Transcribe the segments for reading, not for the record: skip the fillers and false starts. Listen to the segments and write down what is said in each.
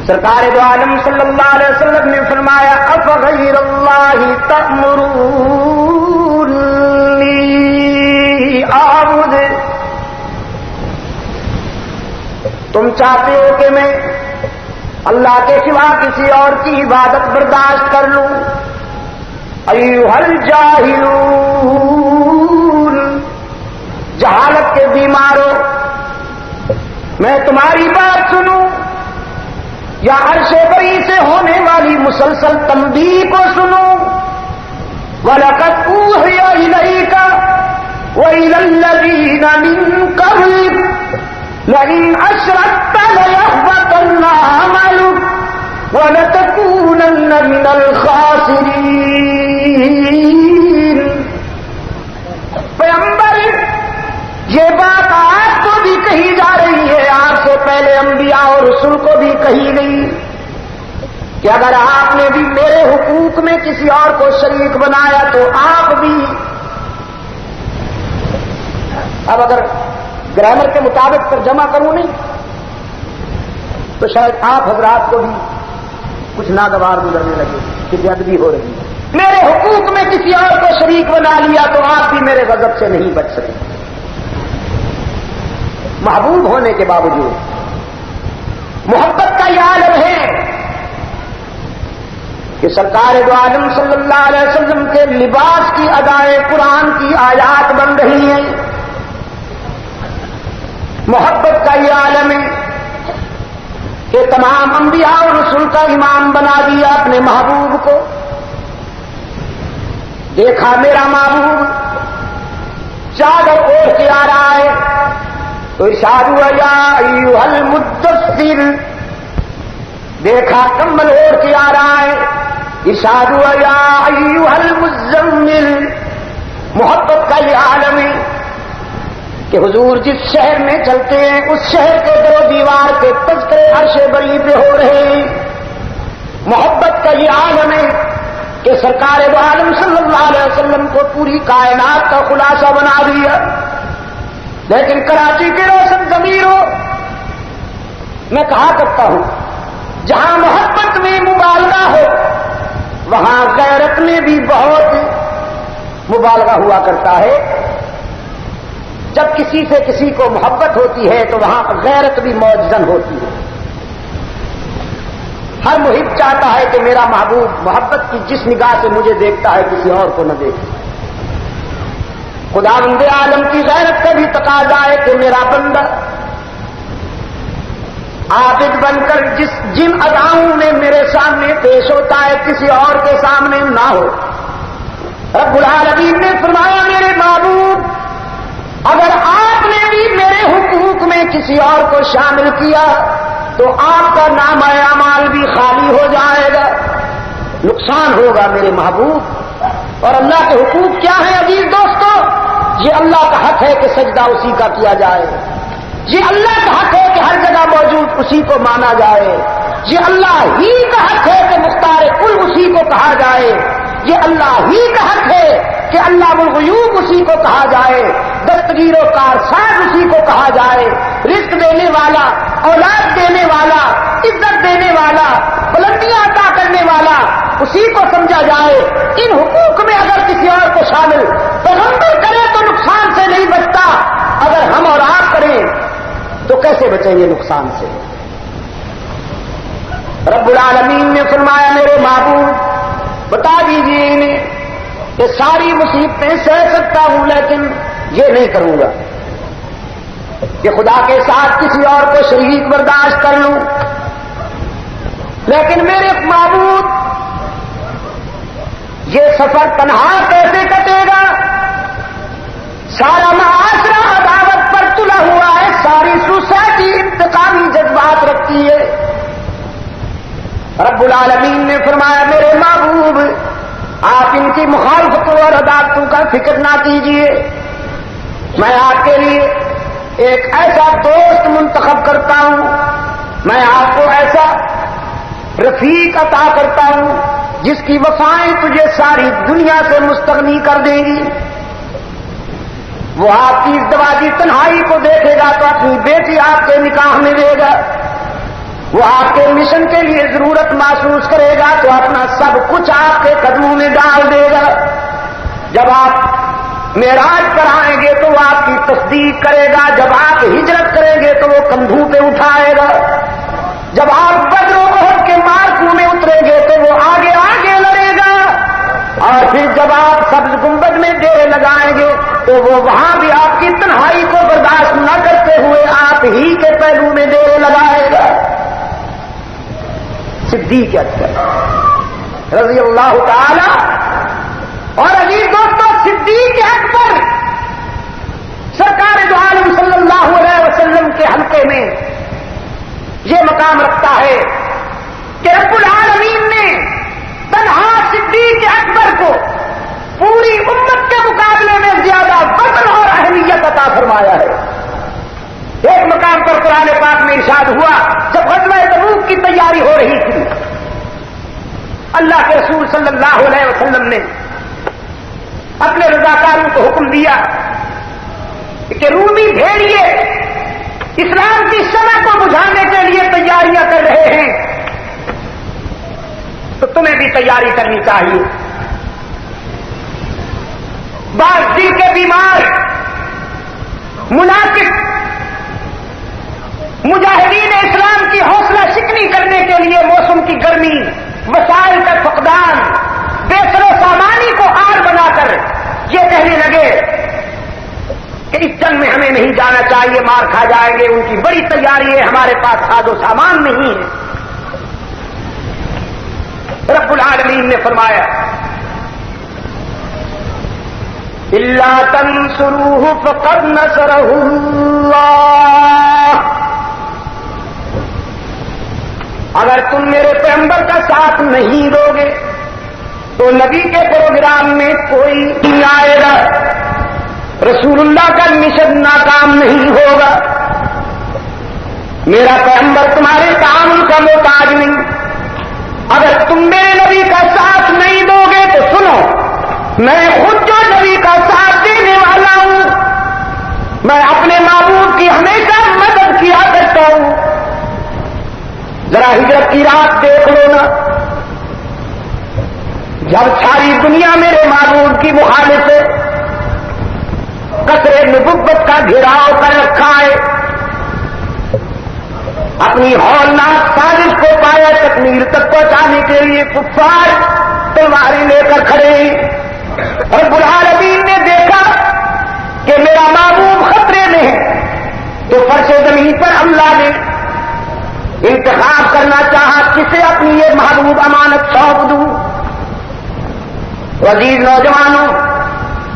سرکار دو عالم صلی اللہ علیہ وسلم نے فرمایا افغیر اللہ تأمرونی اعبد، تم چاہتے ہو کہ میں اللہ کے سوا کسی اور کی عبادت برداشت کر لوں؟ ایھا الجاہلون، جہالت کے بیماروں، میں تمہاری بات سنوں یا عرش بری سے ہونے والی مسلسل تنبیہ کو سنوں؟ وَلَقَدْ أُوحِيَ إِلَيْكَ وَإِلَى الَّذِينَ مِن قَبْلِكَ لَئِنْ أَشْرَكْتَ لَيَحْبَطَنَّ عَمَلُكَ وَلَتَكُونَنَّ مِنَ الْخَاسِرِينَ۔ پیغمبر، یہ بات آپ کو بھی کہی جا رہی ہے، آپ سے پہلے انبیاء اور رسول کو بھی کہی گئی کہ اگر آپ نے بھی میرے حقوق میں کسی اور کو شریک بنایا تو آپ بھی، اب اگر گرامر کے مطابق ترجمہ کروں نہیں تو شاید آپ حضرات کو بھی کچھ ناگوار گزرنے لگے کہ بے ادبی ہو رہی ہے، میرے حقوق میں کسی اور کو شریک بنا لیا تو آپ بھی میرے غضب سے نہیں بچ سکے۔ محبوب ہونے کے باوجود محبت کا یہ عالم ہے کہ سرکار دو عالم صلی اللہ علیہ وسلم کے لباس کی ادائیں قرآن کی آیات بن رہی ہیں۔ محبت کا یہ عالم ہے کہ تمام انبیاء اور رسول کا امام بنا دیا اپنے محبوب کو۔ دیکھا میرا محبوب چادر اوڑھ کے آ رہا ہے تو ارشاد ہوا یا ایھا المدثر، دیکھا کمبل اوڑھ کے آ رہا ہے، ارشاد ہوا یا ایھا المزمل۔ محبت کا یہ عالم ہے کہ حضور جس شہر میں چلتے ہیں اس شہر کے در و دیوار کے تذکرے عرش بری پہ ہو رہے ہیں۔ محبت کا یہ عالم ہے کہ سرکار دو عالم صلی اللہ علیہ وسلم کو پوری کائنات کا خلاصہ بنا دیا۔ لیکن کراچی کے روشن ضمیروں، میں کہا کرتا ہوں جہاں محبت میں مبالغہ ہو وہاں غیرت میں بھی بہت مبالغہ ہوا کرتا ہے۔ جب کسی سے کسی کو محبت ہوتی ہے تو وہاں غیرت بھی موجزن ہوتی ہے۔ ہر محب چاہتا ہے کہ میرا محبوب محبت کی جس نگاہ سے مجھے دیکھتا ہے کسی اور کو نہ دیکھے۔ خداوند عالم کی غیرت کا بھی تقاضا ہے کہ میرا بندہ عابد بن کر جن اداؤں میں میرے سامنے پیش ہوتا ہے کسی اور کے سامنے نہ ہو۔ رب العالمین نے فرمایا میرے محبوب اگر آپ نے بھی میرے حقوق میں کسی اور کو شامل کیا تو آپ کا نام اعمال بھی خالی ہو جائے گا، نقصان ہوگا میرے محبوب۔ اور اللہ کے حقوق کیا ہیں عزیز دوستو؟ یہ اللہ کا حق ہے کہ سجدہ اسی کا کیا جائے، یہ اللہ کا حق ہے کہ ہر جگہ موجود اسی کو مانا جائے، یہ اللہ ہی کا حق ہے کہ مختار کل اسی کو کہا جائے، یہ اللہ ہی کا حق ہے کہ علام الغیوب اسی کو کہا جائے، دستگیر و کارساز اسی کو کہا جائے، رزق دینے والا، اولاد دینے والا، عزت دینے والا، بلندیاں عطا کرنے والا اسی کو سمجھا جائے۔ ان حقوق میں اگر کسی اور کو شامل پیغمبر کرے تو نقصان سے نہیں بچتا، اگر ہم اور آپ کریں تو کیسے بچیں گے نقصان سے؟ رب العالمین نے فرمایا میرے محبوب بتا دیجیے انہیں کہ ساری مصیبتیں سہ سکتا ہوں لیکن یہ نہیں کروں گا کہ خدا کے ساتھ کسی اور کو شریک برداشت کر لوں، لیکن میرے معبود یہ سفر تنہا کیسے کٹے گا؟ سارا معاشرہ عداوت پر تلا ہوا ہے، ساری سوسائٹی انتقامی جذبات رکھتی ہے۔ رب العالمین نے فرمایا میرے محبوب آپ ان کی مخالفتوں اور عداوتوں کا فکر نہ کیجیے، میں آپ کے لیے ایک ایسا دوست منتخب کرتا ہوں، میں آپ کو ایسا رفیق عطا کرتا ہوں جس کی وفائیں تجھے ساری دنیا سے مستغنی کر دیں گی۔ وہ آپ کی ازدواجی تنہائی کو دیکھے گا تو اپنی بیٹی آپ کے نکاح میں دے گا، وہ آپ کے مشن کے لیے ضرورت محسوس کرے گا تو اپنا سب کچھ آپ کے قدموں میں ڈال دے گا. جب آپ معراج پر آئیں گے تو وہ آپ کی تصدیق کرے گا. جب آپ ہجرت کریں گے تو وہ کندھوں پہ اٹھائے گا. جب آپ بدر و احد کے مارکوں میں اتریں گے تو وہ آگے آگے لڑے گا. اور پھر جب آپ سبز گنبد میں ڈیرے لگائیں گے تو وہ وہاں بھی آپ کی تنہائی کو برداشت نہ کرتے ہوئے آپ ہی کے پہلو میں ڈیرے لگائے گا. صدیق اکبر رضی اللہ تعالی. اور عزیز دوستوں، صدیق اکبر سرکار دو عالم صلی اللہ علیہ وسلم کے حلقے میں یہ مقام رکھتا ہے کہ رب العالمین نے تنہا صدیق اکبر کو پوری امت کے مقابلے میں زیادہ وزن اور اہمیت عطا فرمایا ہے. ایک مقام پر قرآن پاک میں ارشاد ہوا جب غزوہ تبوک کی تیاری ہو رہی تھی، اللہ کے رسول صلی اللہ علیہ وسلم نے اپنے رضاکاروں کو حکم دیا کہ رومی بھیڑیے اسلام کی شمع کو بجھانے کے لیے تیاریاں کر رہے ہیں، تو تمہیں بھی تیاری کرنی چاہیے. بعض دل کے بیمار منافق مجاہدین اسلام کی حوصلہ شکنی کرنے کے لیے موسم کی گرمی، وسائل کا فقدان، بے سر و سامانی کو آڑ بنا کر یہ کہنے لگے کہ اس جنگ میں ہمیں نہیں جانا چاہیے، مار کھا جائیں گے. ان کی بڑی تیاری ہے، ہمارے پاس ساز و سامان نہیں ہے. رب العالمین نے فرمایا الا تنصروه فقد نصره اللہ. اگر تم میرے پیغمبر کا ساتھ نہیں دو گے تو نبی کے پروگرام میں کوئی نہیں آئے گا، رسول اللہ کا مشن ناکام نہیں ہوگا. میرا پیغمبر تمہارے تعامل کا محتاج نہیں. اگر تم میرے نبی کا ساتھ نہیں دو گے تو سنو، میں خود جو نبی کا ساتھ دینے والا ہوں، میں اپنے معبود کی ہمیشہ مدد کیا کرتا ہوں. ذرا ہجرت کی رات دیکھ لو نا، جب ساری دنیا میرے معبود کی مخالف ہے، قصر نبوت کا گھیراؤ کر رکھا ہے، اپنی ہولناک سازش کو پایا تکمیل تک پہنچانے کے لیے کفار تلواریں لے کر کھڑے ہیں. رب العالمین نے دیکھا کہ میرا معبود خطرے میں ہے تو فرش زمین پر اللہ نے انتخاب کرنا چاہا کسے اپنی یہ محبوب امانت سونپ دوں. عزیز نوجوانوں،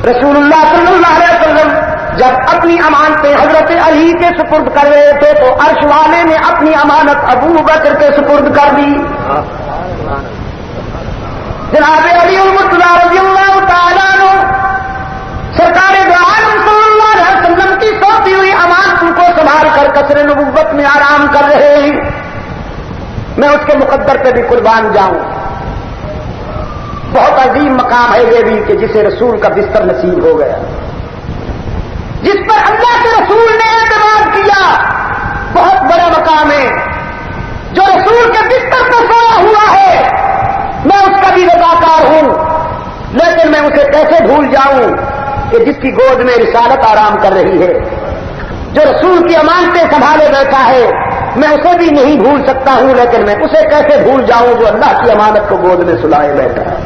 رسول اللہ صلی اللہ علیہ وسلم جب اپنی امانتیں حضرت علی کے سپرد کر رہے تھے تو عرش والے نے اپنی امانت ابو بکر کے سپرد کر دی. جناب علی المرتضیٰ رضی اللہ تعالیٰ عنہ سرکار دو عالم صلی اللہ علیہ وسلم کی سونپی ہوئی امانتوں کو سنبھال کر قصر نبوت میں آرام کر رہے ہیں. میں اس کے مقدر پہ بھی قربان جاؤں. بہت عظیم مقام ہے یہ بھی کہ جسے رسول کا بستر نصیب ہو گیا، جس پر اللہ کے رسول نے اعتماد کیا. بہت بڑا مقام ہے. جو رسول کے بستر پر سویا ہوا ہے میں اس کا بھی رضاکار ہوں، لیکن میں اسے کیسے بھول جاؤں کہ جس کی گود میں رسالت آرام کر رہی ہے، جو رسول کی امانتیں سنبھالے بیٹھا ہے میں اسے بھی نہیں بھول سکتا ہوں، لیکن میں اسے کیسے بھول جاؤں جو اللہ کی امانت کو گود میں سلائے بیٹھا ہے.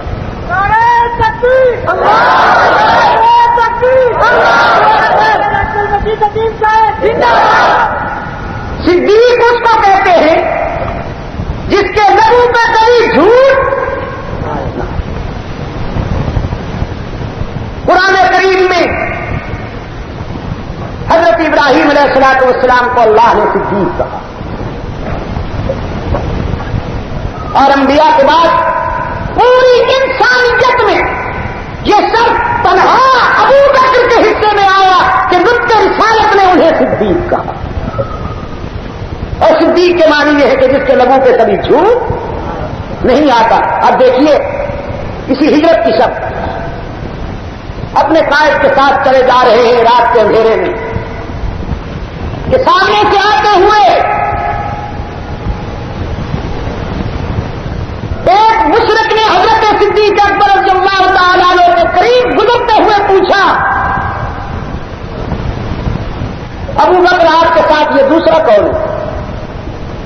صدیق اس کو کہتے ہیں جس کے لبوں پہ کئی جھوٹ. قرآن کریم میں حضرت ابراہیم علیہ الصلوۃ والسلام کو اللہ نے صدیق کہا، اور انبیاء کے بعد پوری انسانیت میں یہ سب تنہا ابو بکر کے حصے میں آیا کہ رب کے رسالت نے انہیں صدیق کہا. اور صدیق کے معنی یہ ہے کہ جس کے لبوں پہ کبھی جھوٹ نہیں آتا. اب دیکھیے کسی ہجرت کی شب اپنے قائد کے ساتھ چلے جا رہے ہیں رات کے اندھیرے میں کہ سامنے سے آتے ہوئے صدیق اکبر رضی اللہ تعالیٰ عنہ کے قریب گزرتے ہوئے پوچھا، ابو بکر آپ کے ساتھ یہ دوسرا کون ہے؟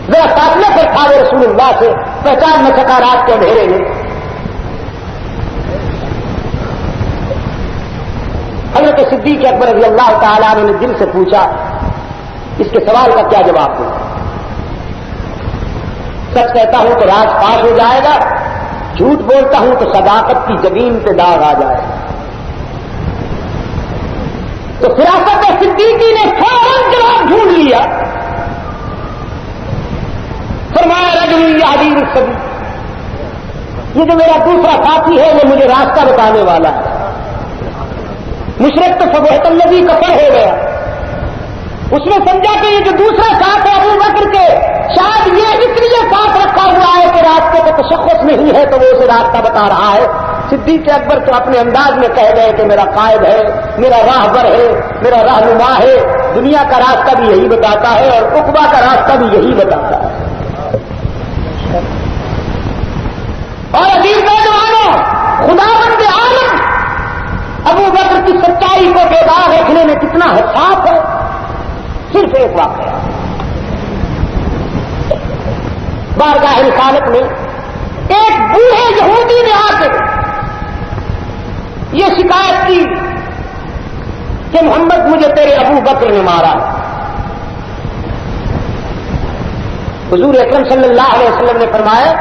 ذرا فاصلے پر تھا وہ رسول اللہ سے، پہچان نہ سکا رات کے اندھیرے میں۔ حضرت صدیق اکبر رضی اللہ تعالیٰ عنہ نے دل سے پوچھا، اس کے سوال کا کیا جواب دوں؟ سچ کہتا ہوں تو راز پاش ہو جائے گا، جھوٹ بولتا ہوں تو صداقت کی زمین پہ داغ آ جائے گا۔ تو فراست صدیقی نے فوراً جواب ڈھونڈ لیا، فرمایا رجل یہدی السبیل، یہ جو میرا دوسرا ساتھی ہے وہ مجھے راستہ بتانے والا ہے۔ مشرق تو فبہت الذی کفر ہو گیا، اس نے سمجھا کہ یہ جو دوسرا ساتھ ہے ابو بکر کے، شاید یہ اس لیے ساتھ رکھا ہوا ہے کہ راستے کا تشخص نہیں ہے تو وہ اسے راستہ بتا رہا ہے۔ صدیق اکبر تو اپنے انداز میں کہہ گئے کہ میرا قائد ہے، میرا راہبر ہے، میرا رہنما ہے، دنیا کا راستہ بھی یہی بتاتا ہے اور عقبہ کا راستہ بھی یہی بتاتا ہے۔ اور عزیز نوجوانوں، خداوند عالم ابو بکر کی سچائی کو بیدار رکھنے میں کتنا حساس ہے۔ صرف ایک واقعہ، بارگاہ رسالت میں ایک بوڑھے یہودی نے آ کے یہ شکایت کی کہ محمد مجھے تیرے ابو بکر نے مارا۔ حضور اکرم صلی اللہ علیہ وسلم نے فرمایا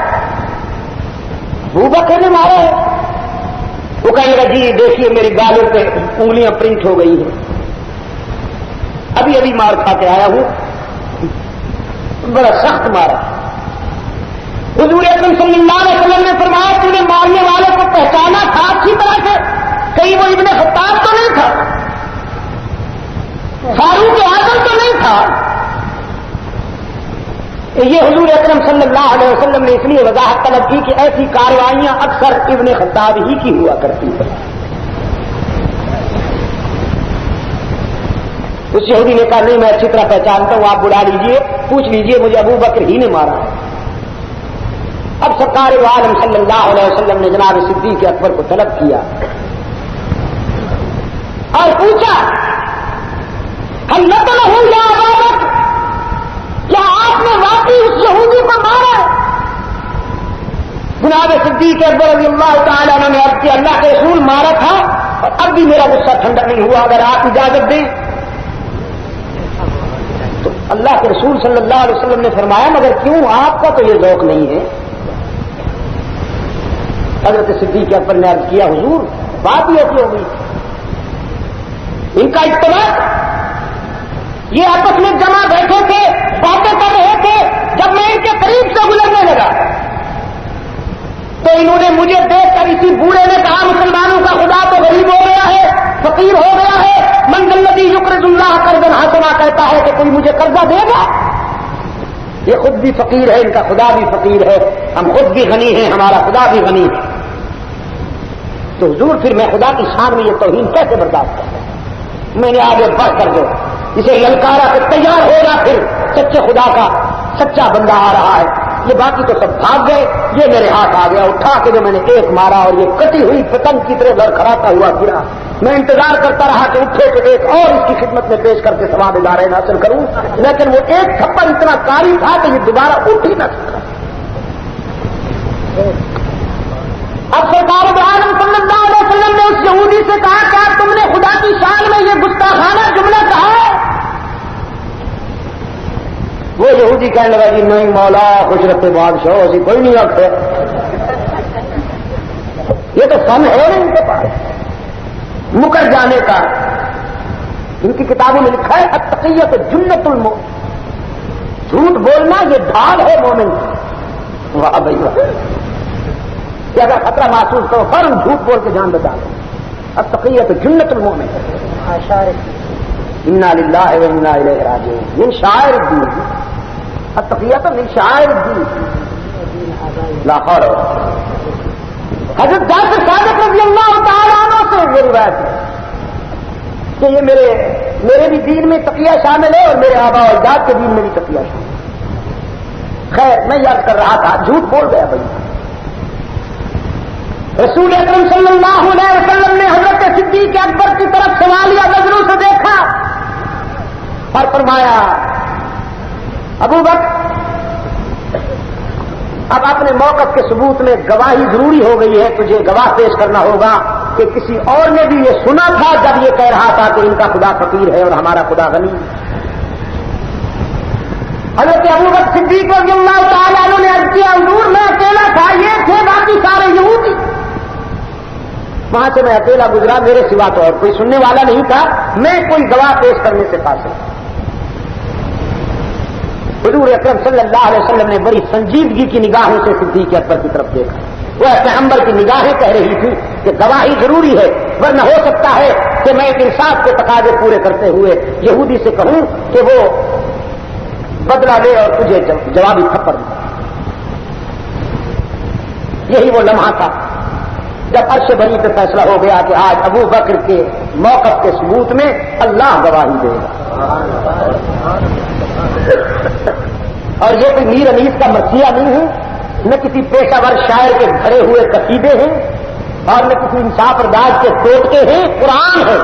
ابو بکر نے مارا ہے؟ وہ کہنے لگا جی دیکھیے میری گالوں پہ انگلیاں پرنٹ ہو گئی ہیں، ابھی ابھی مار کھا کے آیا ہوں، بڑا سخت مارا۔ حضور اکرم صلی اللہ علیہ وسلم نے فرمایا تو نے مارنے والے کو پہچانا تھا اچھی طرح سے؟ کہیں وہ ابن خطاب تو نہیں تھا، فاروق اعظم تو نہیں تھا؟ یہ حضور اکرم صلی اللہ علیہ وسلم نے اس لیے وضاحت طلب کی کہ ایسی کارروائیاں اکثر ابن خطاب ہی کی ہوا کرتی ہیں۔ اس یہودی نے کہا نہیں میں اچھی طرح پہچانتا ہوں، آپ بلا لیجئے، پوچھ لیجئے مجھے ابو بکر ہی نے مارا ہے۔ اب سرکار عالم صلی اللہ علیہ وسلم نے جناب صدیق اکبر کو طلب کیا اور پوچھا ہل نقلہ یا ابا بکر، کیا آپ نے واقعی اس یہودی کو مارا؟ جناب صدیق اکبر رضی اللہ تعالیٰ عنہ نے عرض کیا اللہ کے رسول مارا تھا اور اب بھی میرا غصہ ٹھنڈا نہیں ہوا، اگر آپ اجازت دیں۔ تو اللہ کے رسول صلی اللہ علیہ وسلم نے فرمایا مگر کیوں، آپ کا تو یہ ذوق نہیں ہے۔ حضرت صدیق اکبر نے عرض کیا حضور بات ہی ایسی ہو گئی، ان کا اتفاق، یہ آپس میں جمع بیٹھے تھے، باتیں کر رہے تھے، جب میں ان کے قریب سے گزرنے لگا تو انہوں نے مجھے دیکھ کر اسی بوڑھے نے کہا مسلمانوں کا خدا تو غریب ہو گیا ہے، فقیر ہو گیا ہے، من الذی یقرض اللہ قرضا حسنا، کہتا ہے کہ کوئی مجھے قرضہ دے گا؟ یہ خود بھی فقیر ہے، ان کا خدا بھی فقیر ہے، ہم خود بھی غنی ہیں، ہمارا خدا بھی غنی ہے۔ تو حضور پھر میں خدا کی شان میں یہ توہین کیسے برداشت کرتا؟ میں نے آگے بڑھ کر جو اسے للکارا کہ تیار ہوگا، پھر سچے خدا کا سچا بندہ آ رہا ہے، یہ باقی تو سب بھاگ گئے، یہ میرے ہاتھ آ گیا، اٹھا کے جو میں نے ایک مارا اور یہ کٹی ہوئی پتنگ کی طرح لڑکھڑاتا ہوا گرا۔ میں انتظار کرتا رہا کہ اٹھے کہ ایک اور اس کی خدمت میں پیش کر کے ثواب ادارے حاصل کروں، لیکن وہ ایک تھپڑ اتنا کاری تھا کہ یہ دوبارہ اٹھ ہی نہ سکا۔ اب سرکار عالم صلی اللہ علیہ وسلم نے اس یہودی سے کہا کیا تم نے خدا کی شان میں یہ گستاخانہ جملہ کہا ہے؟ وہ یہودی کہنے لگا جی نہیں مولا خشرت بادشاہ اسی کوئی نہیں آخر، یہ تو فن ہے نا ان کے پاس مکر جانے کا۔ ان کی کتابوں میں لکھا ہے التقیۃ جنۃ المؤمن، جھوٹ بولنا یہ ڈھال ہے مومن کی۔ واہ بھائی واہ، کہ اگر خطرہ محسوس کرو فوراً جھوٹ بول کے جان بچا لو۔ التقیۃ جنۃ المؤمن، انا للہ و انا الیہ راجعون، من شعائر الدین، التقیۃ من شعائر الدین، لا حول ولا قوة۔ حضرت جعفر صادق رضی اللہ تعالیٰ عنہ سے یہ روایت ہے کہ یہ میرے بھی دین میں تقیہ شامل ہے اور میرے آبا و اجداد کے دین میں بھی تقیہ شامل ہے۔ خیر میں یاد کر رہا تھا، جھوٹ بول گیا بھائی، رسول اکرم صلی اللہ علیہ وسلم نے حضرت صدیق اکبر کی طرف سوالیہ نظروں سے دیکھا اور فرمایا ابو بکر اب اپنے موقف کے ثبوت میں گواہی ضروری ہو گئی ہے، تجھے گواہ پیش کرنا ہوگا کہ کسی اور نے بھی یہ سنا تھا جب یہ کہہ رہا تھا کہ ان کا خدا فقیر ہے اور ہمارا خدا غنی۔ حضرت ابو بکر صدیق رضی اللہ تعالیٰ عنہ نے عرض کیا حضور میں اکیلا تھا، یہ تھے باقی سارے یہودی، وہاں سے میں اکیلا گزرا، میرے سوا تو اور کوئی سننے والا نہیں تھا، میں کوئی گواہ پیش کرنے سے قاصر۔ حضور اکرم صلی اللہ علیہ وسلم نے بڑی سنجیدگی کی نگاہوں سے صدیق اکبر کی طرف دیکھا، وہ پیغمبر کی نگاہیں کہہ رہی تھی کہ گواہی ضروری ہے، ورنہ ہو سکتا ہے کہ میں ایک انصاف کے تقاضے پورے کرتے ہوئے یہودی سے کہوں کہ وہ بدلہ لے اور تجھے جوابی تھپڑ دے۔ یہی وہ لمحہ تھا جب عرش بری پہ فیصلہ ہو گیا کہ آج ابو بکر کے موقف کے ثبوت میں اللہ گواہی دے گا۔ اور یہ کوئی میر انیس کا مرثیہ نہیں ہے، نہ کسی پیشہ ور شاعر کے گھڑے ہوئے قصیدے ہیں اور نہ کسی انصاف انداز کے ٹوٹکے ہیں، قرآن ہے۔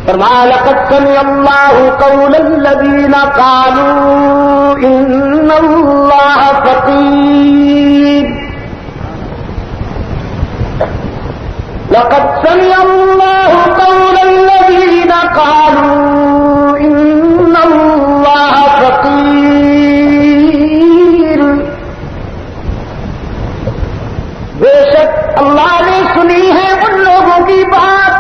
فرمایا لقد سمع اللہ قول الذین قالوا ان اللہ فقیر، لقد سمع اللہ قول الذین قالوا ان اللہ فقیر، بے شک اللہ نے سنی ہے ان لوگوں کی بات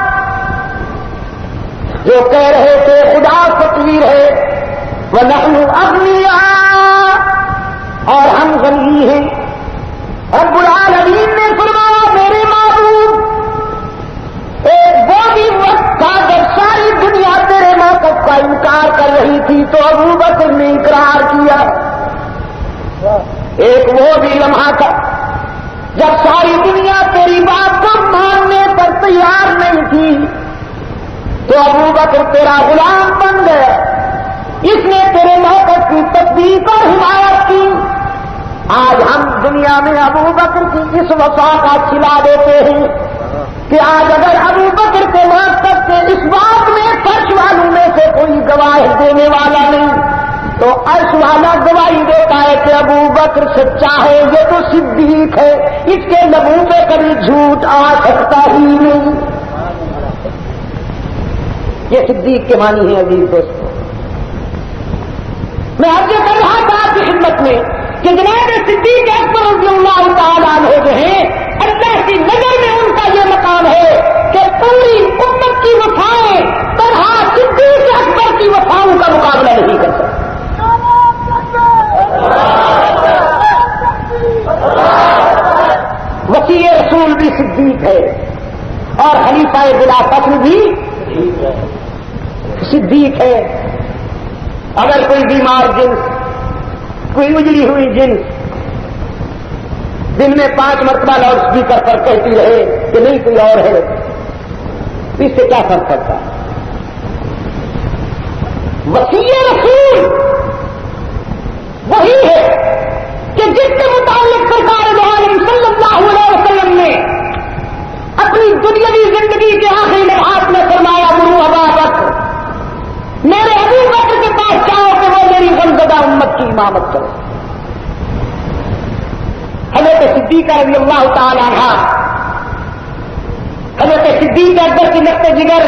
جو کہہ رہے تھے خدا فقیر ہے، وَنَحْنُ أَغْنِيَاءُ، اور ہم غنی ہیں۔ رب العالمین نے فرمایا میرے معبود، ایک وہ بھی وقت تھا جب ساری دنیا تیرے موقف کا انکار کر رہی تھی تو ابو بکر نے اقرار کیا۔ ایک وہ بھی لمحہ تھا جب ساری دنیا تیری بات کو ماننے پر تیار نہیں تھی تو ابو بکر تیرا غلام بن گیا، اس نے تیرے موقف کی تصدیق اور حمایت کی۔ آج ہم دنیا میں ابو بکر کی اس وفا کا صلہ دیتے ہیں کہ آج اگر ابو بکر کے موقف کے اس بات میں فرش والوں میں سے کوئی گواہی دینے والا نہیں تو عرش والا گواہی دیتا ہے کہ ابو بکر سچا ہے، یہ تو صدیق ہے، اس کے لبوں پہ کبھی جھوٹ آ سکتا ہی نہیں۔ یہ صدیق کے معنی ہے عزیز دوستوں۔ میں عرض کر رہا تھا آپ کی خدمت میں کہ جناب صدیق اکبر رضی اللہ تعالیٰ عنہ جو ہیں اللہ کی نظر میں ان کا یہ مقام ہے کہ پوری امت کی وفائیں طرح صدیق اکبر کی وفاؤں کا مقابلہ نہیں کر سکتے۔ وسیع رسول بھی صدیق ہے اور خلیفہ بلا فخر بھی صدیق ہے۔ اگر کوئی بیمار جنس، کوئی اجڑی ہوئی جنس دن میں 5 مرتبہ لاؤڈ اسپیکر پر کہتی رہے کہ نہیں کوئی اور ہے، اس سے کیا فرق پڑتا ہے؟ وسیع رسول وہی ہے کہ جس کے متعلق سرکار دو عالم صلی اللہ علیہ وسلم نے اپنی دنیاوی زندگی کے آخری لمحات میں فرمایا مرو ابا بکر، میرے ابو بکر کے پاس جاؤ کہ وہ میری غمزدہ امت کی امامت کرے۔ حضرت صدیق رضی اللہ تعالی عنہ، حضرت صدیق اکبر کی نقطۂ جگر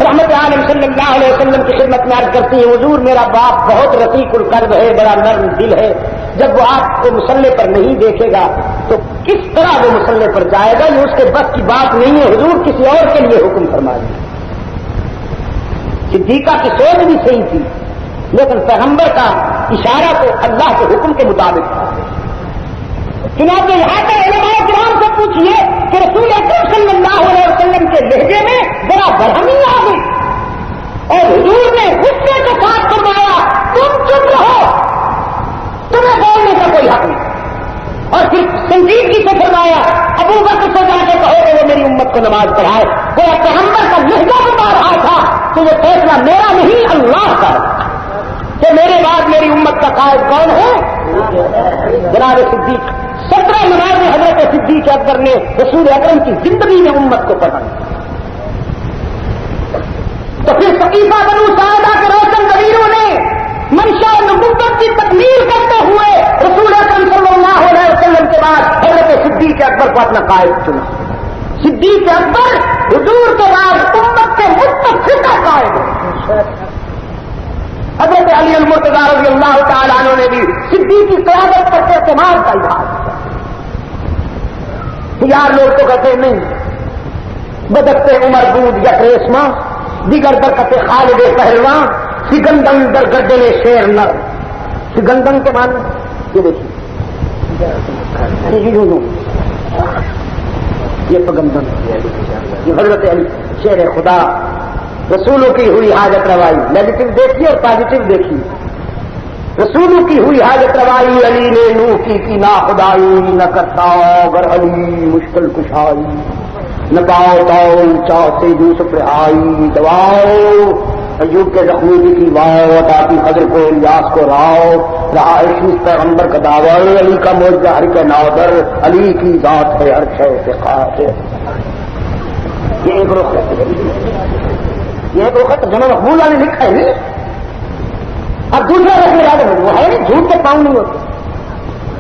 رحمت عالم صلی اللہ علیہ وسلم کی خدمت میں عرض کرتی ہیں حضور میرا باپ بہت رقیق القلب ہے، بڑا نرم دل ہے، جب وہ آپ کو مصلے پر نہیں دیکھے گا تو کس طرح وہ مصلے پر جائے گا، یہ اس کے بس کی بات نہیں ہے، حضور کسی اور کے لیے حکم فرما دیں۔ صدیقہ کی سوچ بھی صحیح تھی لیکن پیغمبر کا اشارہ تو اللہ کے حکم کے مطابق تھا۔ چنانچہ یہاں پر علماء کرام سے پوچھیے کہ رسول اکرم صلی اللہ علیہ وسلم کے لہجے میں بڑا برہمی آ گئی اور حضور نے غصے کے ساتھ فرمایا تم چپ رہو، تمہیں بولنے کا کوئی حق نہیں، اور پھر سنجیدگی سے فرمایا ابو بکر سے جا کے کہو کہ وہ میری امت کو نماز پڑھائے۔ وہ پیغمبر کا لہجہ بتا رہا تھا تو یہ فیصلہ میرا نہیں اللہ کا کہ میرے بعد میری امت کا قائد کون ہے۔ جناب صدیق 17 نمازیں حضرت صدیق اکبر نے رسول اکرم کی زندگی میں امت کو پڑھائی. تو پھر ثقیفہ بنو ساعدہ کے روشن ضمیروں نے منشا نبوت کی تکمیل کرتے ہوئے رسول اکرم صلی اللہ علیہ وسلم کے بعد حضرت صدیق اکبر کو اپنا قائد چنا. صدیق اکبر حضور کے بعد امت کے متفقہ قائد ہیں. حضرت علی المرتضی رضی اللہ تعالیٰ عنہ نے بھی صدیق کی قیادت پر اعتماد کا اظہار کیا. یار لوگ تو کہتے نہیں بدکتے عمر بود یا ریشما دیگر برکت خالد پہلوان سگندن در گردن شیر نر. سگندن کے معنی یہ دیکھیے یہ پگندن یہ حضرت علی شیر خدا رسولوں کی ہوئی حاجت روائی. نیگیٹو دیکھیے اور پازیٹو دیکھیے. رسولوں کی ہوئی حاجت روائی علی نے نوح کی نا خدائی نہ کرتا گر علی مشکل کشائی نہ پاؤ تاؤ چاہتے یوسف رہائی دواؤ ایوب کے زخمی کی واؤ عطاتی خضر کو الیاس کو راؤ رہا عشق پیغمبر کا دعوی علی کا معجزہ ہر کے نادر علی کی ذات ہے ہر شے سے خاص. یہ ایک رخ ہے. یہ ایک وقت جناب مقبولہ نے لکھا ہے نہیں. اب دوسرا رکھ میں یاد وہ ہے نہیں جھوٹ کے پاؤں نہیں ہوتے.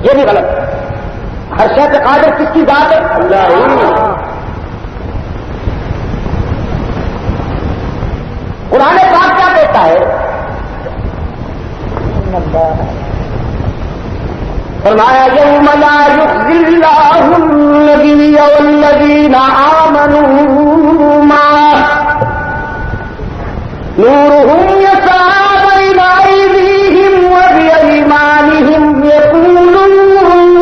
یہ بھی غلط. ہر شے کے قادر کس کی ذات ہے؟ اللہ. قرآن پاک کیا کہتا ہے؟ فرمایا یوم لا یخزی اللہ النبی والذین آمنوا معه نورهم يسعى بين أيديهم وبأيمانهم يقولون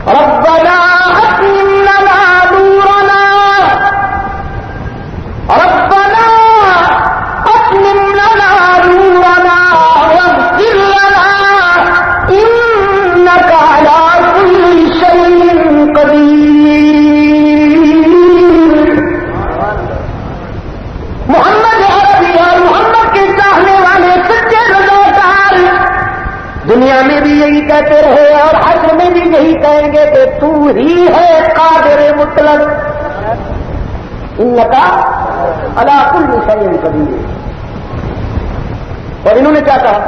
ربنا أتمم لنا نورنا ربنا أتمم لنا نورنا واغفر لنا إنك على كل شيء قدير. محمد عربی اور محمد کے چاہنے والے سچے رضاکار دنیا میں بھی یہی کہتے رہے اور حشر میں بھی یہی کہیں گے کہ تو ہی ہے قادر مطلق. انکا علی کل شیء قدیر. اور انہوں نے کیا کہا؟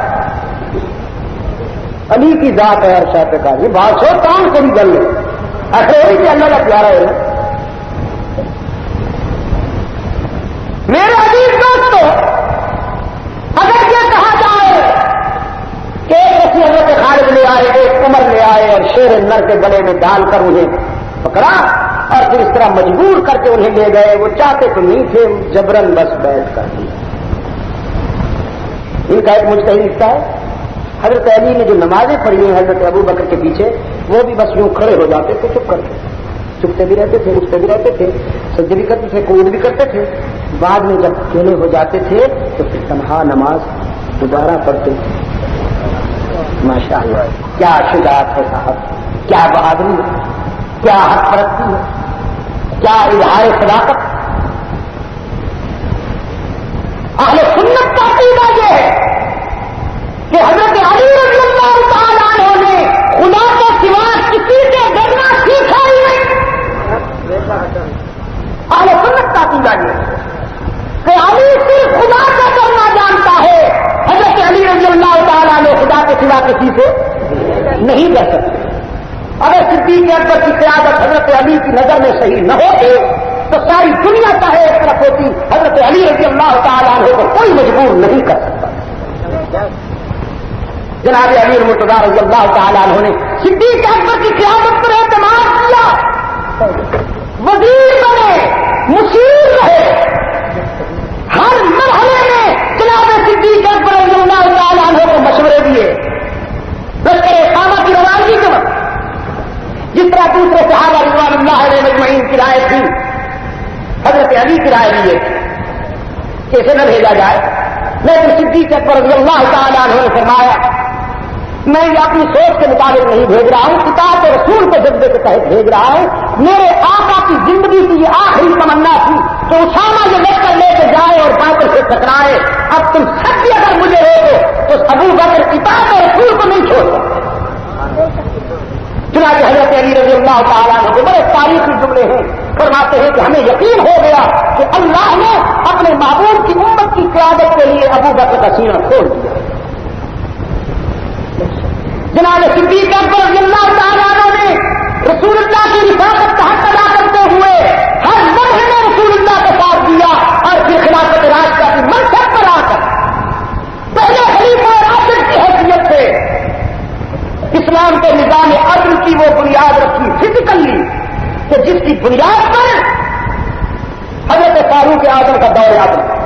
علی کی ذات ہے ہر شے پہ قادر. یہ بات سو کام سے بھی گل ہے. ایسے ہوئی کہ اللہ کا پیارا ہے. میرے عزیز دوستو اگر یہ کہا جائے کہ ایسی حضرت خالد لے آئے ایک عمر لے آئے اور شیر نر کے گلے میں ڈال کر انہیں پکڑا اور پھر اس طرح مجبور کر کے انہیں لے گئے. وہ چاہتے تو نہیں تھے جبرن بس بیٹھ کر دیا. ان کا ایک مجتہد حصہ ہے. حضرت علی نے جو نمازیں پڑھی ہیں حضرت ابو بکر کے پیچھے وہ بھی بس یوں کھڑے ہو جاتے تھے چپ کر کے. چپتے بھی رہتے تھے اٹھتے بھی رہتے تھے سجدے بھی کرتے تھے قعود بھی کرتے تھے. بعد میں جب اکیلے ہو جاتے تھے تو پھر تنہا نماز دوبارہ پڑھتے تھے. ماشاء اللہ کیا شجاعت ہے صاحب, کیا بہادری ہے, کیا حق پرستی ہے, کیا اظہار صداقت. اہل سنت کا عقیدہ یہ ہے کہ حضرت علی رضی اللہ تعالیٰ عنہ نے خدا کے سوا کسی سے ڈرنا سیکھا ہی نہیں. اہل سنت کا عقیدہ یہ ہے کہ علی صرف خدا کا ڈرنا جانتا ہے. حضرت علی رضی اللہ تعالیٰ نے خدا کے سوا کسی سے نہیں ڈر سکتے. اگر صدیق اکبر کی قیادت حضرت علی کی نظر میں صحیح نہ ہوتی تو ساری دنیا چاہے ایک طرف ہوتی حضرت علی رضی اللہ تعالیٰ عنہ کو کوئی مجبور نہیں کر سکتا. جناب علی المرتضی رضی اللہ تعالیٰ عنہ نے صدیق اکبر کی قیادت پر اعتماد کیا, وزیر بنے, مشیر رہے. ہر مرحلے میں جناب صدیق اکبر رضی اللہ تعالیٰ عنہ کو مشورے دیے. لشکر خامہ کی روانگی کے وقت جس طرح دوسرے صحابہ رضوان اللہ علیہ مجمعین کی رائے تھی حضرت علی کی رائے لیے کہ اسے نہ بھیجا جائے. لیکن صدیق اکبر رضی اللہ تعالیٰ عنہ نے فرمایا میں یہ اپنی سوچ کے مطابق نہیں بھیج رہا ہوں, کتاب اور رسول کے جذبے کے تحت بھیج رہا ہوں. میرے آقا کی زندگی کی یہ آخری تمنا تھی کہ اسامہ یہ لشکر لے کے جائے اور باطل سے ٹکرائے. اب تم سب بھی اگر مجھے ہو تو ابو بکر کتاب اور اللہ تعالیٰ نے بڑے تاریخی جملے ہیں، فرماتے ہیں کہ ہمیں یقین ہو گیا کہ اللہ نے اپنے محبوب کی امت کی قیادت کے لیے ابو بکر کا سینہ کھول دیا۔ جناب صدیق اکبر رضی اللہ تعالیٰ عنہ نے رسول اللہ کی رفاقت کا حق ادا کرتے ہوئے ہر لمحے میں رسول اللہ کا ساتھ دیا، اور پھر خلافت راشدہ کی منصب پر آ کر پہلے خلیفہ راشد کی حیثیت سے اسلام کے نظام عدل کی وہ بنیاد رکھی فزیکلی کہ جس کی بنیاد پر حضرت فاروق اعظم کا دور یاد رکھا۔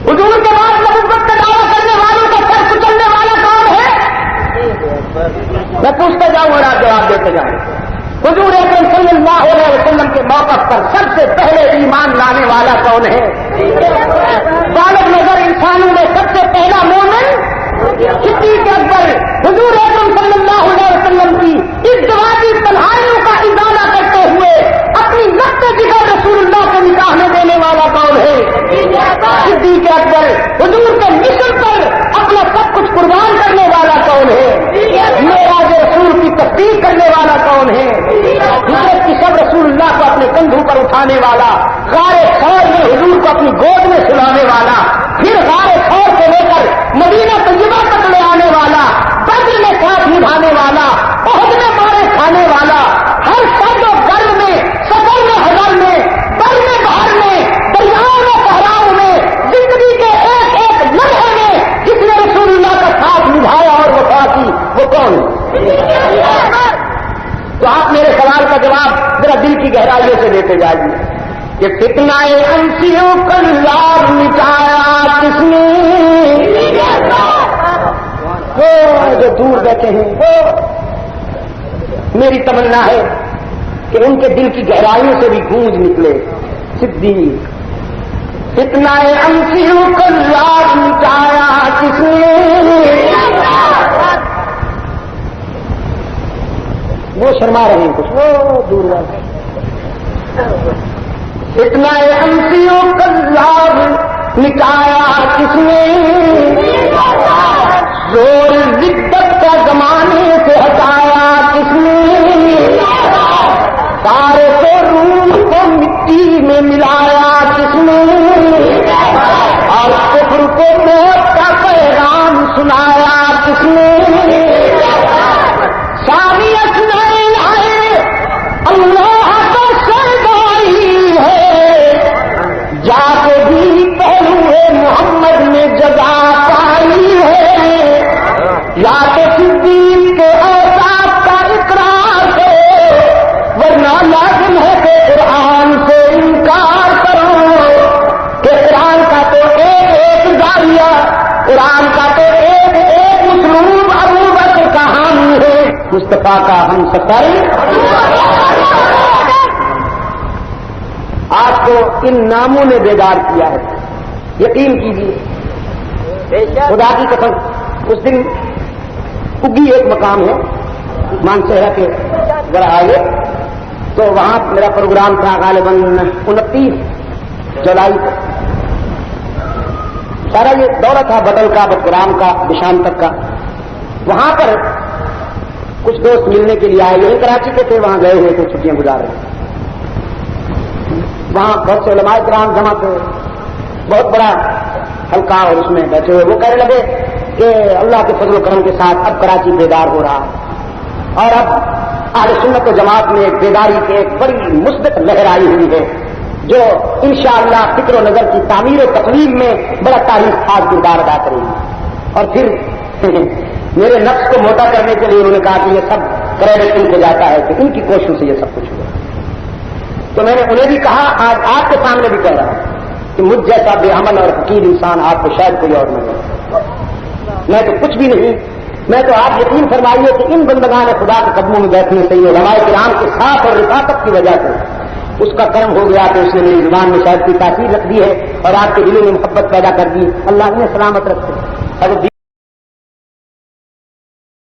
حضور کے بعد نبوت کا دعویٰ کرنے والوں کا سر کچلنے والا کون ہے؟ میں پوچھتے جاؤں اور آپ جواب دیتے جائیں۔ حضور اکرم صلی اللہ علیہ وسلم کے موقف پر سب سے پہلے ایمان لانے والا کون ہے؟ بالغ نظر انسانوں میں سب سے پہلا مومن صدیق اکبر حضور اکرم صلی اللہ علیہ وسلم کی اس دعاتی تنہائیوں کا ازالہ کرتے ہوئے اپنی نفس جگر رسول اللہ کو نکاح میں دینے والا کون ہے؟ صدیق اکبر حضور کے مشن پر اپنا سب کچھ قربان کرنے والا کون ہے؟ معراج رسول کی تصدیق کرنے والا کون ہے؟ حضرت کی سب رسول اللہ کو اپنے کندھوں پر اٹھانے والا، غار ثور میں حضور کو اپنی گود میں سلانے والا، پھر غار ثور سے لے کر مدینہ طیبہ تک لے آنے والا، بدر میں ساتھ نبھانے والا، احد میں مارے کھانے والا، ہر سرد و گرم میں، سفر میں حضر میں، بر میں بہر میں، دریاؤں میں صحراؤں میں، زندگی کے ایک ایک لمحے میں جس نے رسول اللہ کا ساتھ نبھایا اور وفا کی، وہ کون ہے؟ تو آپ میرے سوال کا جواب ذرا دل کی گہرائیوں سے دیتے جائیے کہ فتنہ انسیوں کا لار مٹایا کس نے؟ وہ جو دور بیٹھے ہیں وہ میری تمنا ہے کہ ان کے دل کی گہرائیوں سے بھی گونج نکلے۔ صدیق فتنہ انسیوں کا لار مٹایا کس نے؟ وہ شرما رہے ہیں کچھ، وہ دور والے فتنہ انسیوں کا لار مٹایا کس نے؟ زور زدت کا زمانے سے ہٹایا کس نے؟ سارے کو روح کو مٹی میں ملایا کس نے؟ اور کفر کو موت کا پیغام سنایا کس نے؟ ساری اسنین آئے اللہ کا سرداری ہے، جا کے بھی پہلوئے محمد نے جگہ پائی ہے، یا تو صدیق کے اوصاف کا اقرار ہے، ورنہ لازم ہے کہ قرآن سے انکار کرو کہ قرآن کا تو ایک ایک داریہ، قرآن کا تو ایک ایک اسلوب ابو بکر کا حامی ہے، مصطفیٰ کا ہم سفر۔ آپ کو ان ناموں نے بیدار کیا ہے، یقین کیجیے خدا کی قسم۔ اس دن اگی ایک مقام ہے مانسہرہ کے ذرا آگے، تو وہاں میرا پروگرام تھا غالباً 29 جولائی کو، سارا یہ دورہ تھا بدل کا، بکرام کا، بشام تک کا۔ وہاں پر کچھ دوست ملنے کے لیے آئے، یہی کراچی کے تھے، وہاں گئے ہوئے تھے، چھٹیاں گزار رہے۔ وہاں بہت سے علماء کرام جمع تھے، بہت بڑا حلقہ، اور اس میں بیٹھے ہوئے وہ کہنے لگے کہ اللہ کے فضل و کرم کے ساتھ اب کراچی بیدار ہو رہا ہے، اور اب اہل سنت و جماعت میں بیداری کی ایک بڑی مثبت لہر آئی ہوئی ہے جو انشاءاللہ فکر و نظر کی تعمیر و تقویم میں بڑا تاریخ خاص کردار ادا کرے گی۔ اور پھر میرے نفس کو موٹا کرنے کے لیے انہوں نے کہا کہ یہ سب کریڈٹ ان کو جاتا ہے کہ ان کی کوششوں سے یہ سب کچھ ہوا۔ تو میں نے انہیں بھی کہا، آج آپ کے سامنے بھی کہہ رہا ہوں کہ مجھ جیسا بے عمل اور حقیر انسان آپ کو شاید کوئی اور نہ ملے۔ میں تو کچھ بھی نہیں، میں تو آپ یقین فرمائیے کہ ان بندگان خدا کے قدموں میں بیٹھنے سے علماء کرام کے ساتھ اور رفاقت کی وجہ سے اس کا کرم ہو گیا کہ اس نے میری زبان میں شاید کی تاثیر رکھ دی ہے اور آپ کے دلوں میں محبت پیدا کر دی۔ اللہ انہیں سلامت رکھے۔